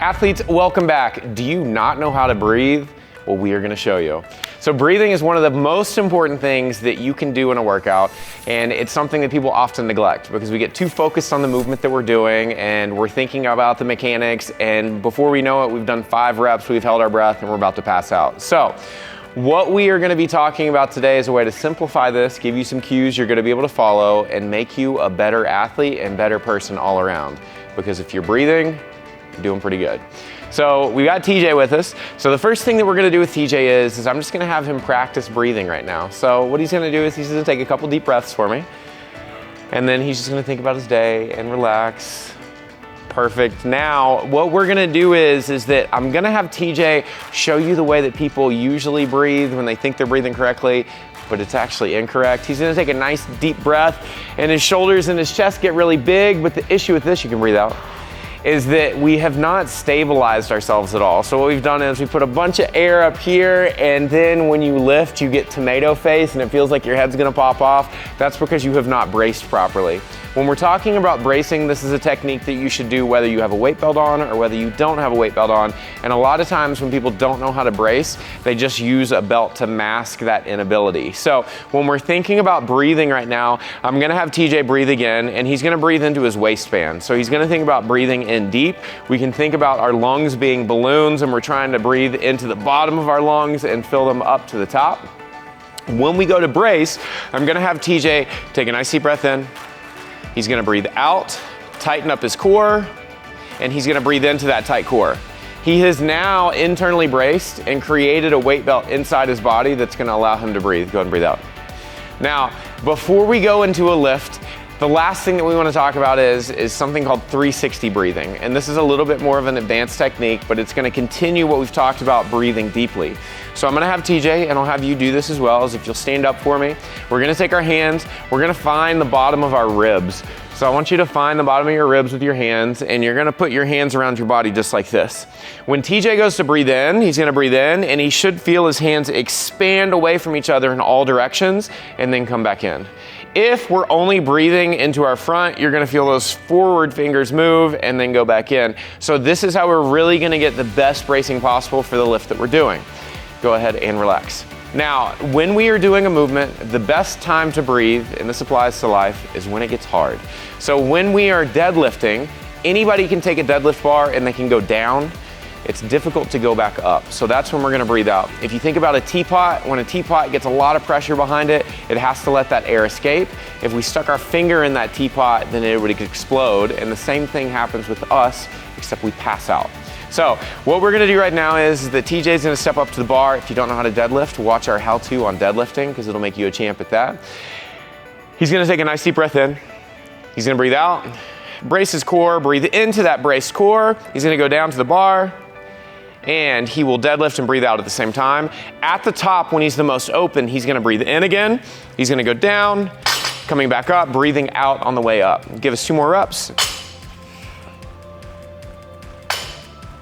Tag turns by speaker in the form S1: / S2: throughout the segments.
S1: Athletes, welcome back. Do you not know how to breathe? Well, we are going to show you. So breathing is one of the most important things that you can do in a workout, and it's something that people often neglect because we get too focused on the movement that we're doing and we're thinking about the mechanics, and before we know it, we've done 5 reps, we've held our breath, and we're about to pass out. So what we are going to be talking about today is a way to simplify this, give you some cues you're going to be able to follow, and make you a better athlete and better person all around. Because if you're breathing, you're doing pretty good. So we got TJ with us. So the first thing that we're gonna do with TJ is I'm just gonna have him practice breathing right now. So what he's gonna do is he's gonna take a couple deep breaths for me. And then he's just gonna think about his day and relax. Perfect. Now, what we're gonna do is that I'm gonna have TJ show you the way that people usually breathe when they think they're breathing correctly, but it's actually incorrect. He's gonna take a nice deep breath and his shoulders and his chest get really big, but the issue with this, you can breathe out, is that we have not stabilized ourselves at all. So what we've done is we put a bunch of air up here, and then when you lift, you get tomato face and it feels like your head's gonna pop off. That's because you have not braced properly. When we're talking about bracing, this is a technique that you should do whether you have a weight belt on or whether you don't have a weight belt on. And a lot of times when people don't know how to brace, they just use a belt to mask that inability. So when we're thinking about breathing right now, I'm gonna have TJ breathe again, and he's gonna breathe into his waistband. So he's gonna think about breathing in deep. We can think about our lungs being balloons, and we're trying to breathe into the bottom of our lungs and fill them up to the top. When we go to brace, I'm gonna have TJ take a nice deep breath in. He's gonna breathe out, tighten up his core, and he's gonna breathe into that tight core. He has now internally braced and created a weight belt inside his body that's gonna allow him to breathe. Go ahead and breathe out. Now, before we go into a lift, the last thing that we want to talk about is something called 360 breathing. And this is a little bit more of an advanced technique, but it's going to continue what we've talked about breathing deeply. So I'm going to have TJ, and I'll have you do this as well, as if you'll stand up for me. We're going to take our hands, we're going to find the bottom of our ribs. So I want you to find the bottom of your ribs with your hands, and you're going to put your hands around your body just like this. When TJ goes to breathe in, he's going to breathe in, and he should feel his hands expand away from each other in all directions, and then come back in. If we're only breathing into our front, you're gonna feel those forward fingers move and then go back in. So this is how we're really gonna get the best bracing possible for the lift that we're doing. Go ahead and relax. Now, when we are doing a movement, the best time to breathe, and this applies to life, is when it gets hard. So when we are deadlifting, anybody can take a deadlift bar and they can go down. It's difficult to go back up. So that's when we're gonna breathe out. If you think about a teapot, when a teapot gets a lot of pressure behind it, it has to let that air escape. If we stuck our finger in that teapot, then it would explode. And the same thing happens with us, except we pass out. So what we're gonna do right now is that TJ's gonna step up to the bar. If you don't know how to deadlift, watch our how-to on deadlifting, because it'll make you a champ at that. He's gonna take a nice deep breath in. He's gonna breathe out, brace his core, breathe into that braced core. He's gonna go down to the bar, and he will deadlift and breathe out at the same time. At the top, when he's the most open, he's gonna breathe in again. He's gonna go down, coming back up, breathing out on the way up. Give us 2 more reps.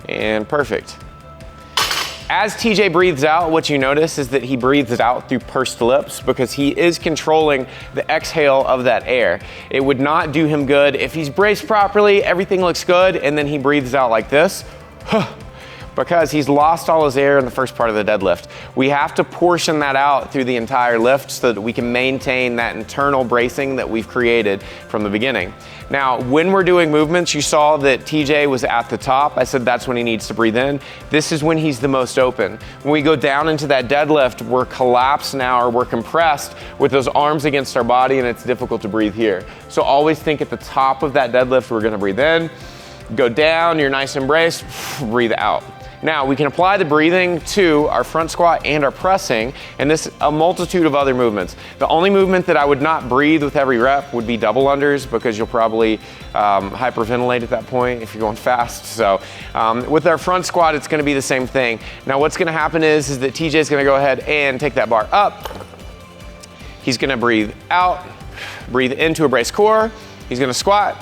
S1: And perfect. As TJ breathes out, what you notice is that he breathes out through pursed lips because he is controlling the exhale of that air. It would not do him good if he's braced properly, everything looks good, and then he breathes out like this. Because he's lost all his air in the first part of the deadlift. We have to portion that out through the entire lift so that we can maintain that internal bracing that we've created from the beginning. Now, when we're doing movements, you saw that TJ was at the top. I said that's when he needs to breathe in. This is when he's the most open. When we go down into that deadlift, we're collapsed now, or we're compressed with those arms against our body, and it's difficult to breathe here. So always think at the top of that deadlift, we're gonna breathe in, go down, you're nice and braced, breathe out. Now, we can apply the breathing to our front squat and our pressing, and this a multitude of other movements. The only movement that I would not breathe with every rep would be double unders, because you'll probably hyperventilate at that point if you're going fast. So with our front squat, it's gonna be the same thing. Now, what's gonna happen is that TJ's gonna go ahead and take that bar up. He's gonna breathe out, breathe into a braced core. He's gonna squat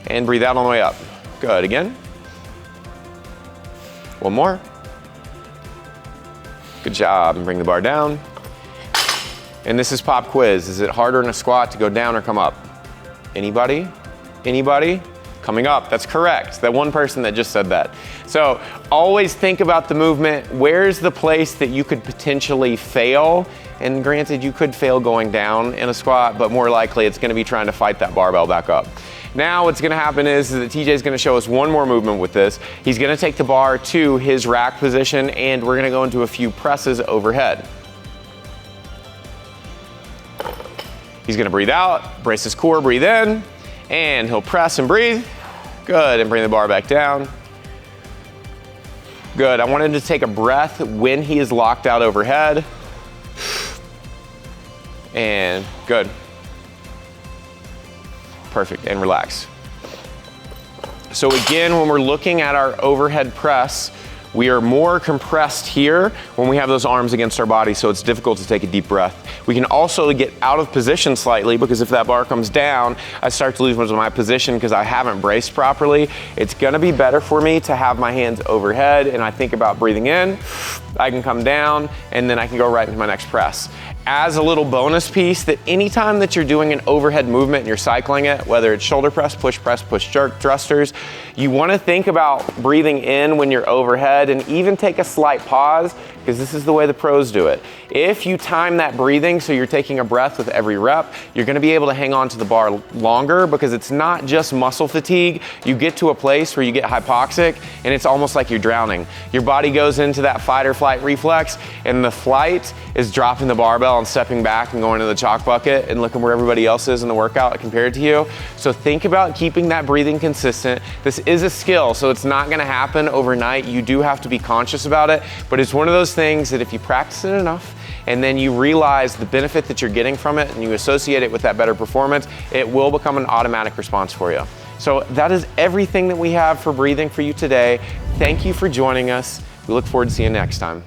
S1: and breathe out on the way up. Good, again. One more. Good job, and bring the bar down. And this is pop quiz. Is it harder in a squat to go down or come up? Anybody? Anybody? coming up. That's correct. That one person that just said that. So always think about the movement. Where's the place that you could potentially fail? And granted, you could fail going down in a squat, but more likely it's gonna be trying to fight that barbell back up. Now what's gonna happen is that TJ is gonna show us one more movement with this. He's gonna take the bar to his rack position and we're gonna go into a few presses overhead. He's gonna breathe out, brace his core, breathe in, and he'll press and breathe. Good, and bring the bar back down. Good, I want him to take a breath when he is locked out overhead. And good. Perfect, and relax. So again, when we're looking at our overhead press, we are more compressed here when we have those arms against our body, so it's difficult to take a deep breath. We can also get out of position slightly because if that bar comes down, I start to lose my position because I haven't braced properly. It's gonna be better for me to have my hands overhead and I think about breathing in, I can come down, and then I can go right into my next press. As a little bonus piece, that anytime that you're doing an overhead movement and you're cycling it, whether it's shoulder press, push jerk, thrusters, you wanna think about breathing in when you're overhead and even take a slight pause, because this is the way the pros do it. If you time that breathing so you're taking a breath with every rep, you're gonna be able to hang on to the bar longer because it's not just muscle fatigue. You get to a place where you get hypoxic and it's almost like you're drowning. Your body goes into that fight or flight reflex and the flight is dropping the barbell and stepping back and going to the chalk bucket and looking where everybody else is in the workout compared to you. So think about keeping that breathing consistent. This is a skill, so it's not gonna happen overnight. You do have to be conscious about it, but it's one of those things that if you practice it enough and then you realize the benefit that you're getting from it and you associate it with that better performance, it will become an automatic response for you. So that is everything that we have for breathing for you today. Thank you for joining us. We look forward to seeing you next time.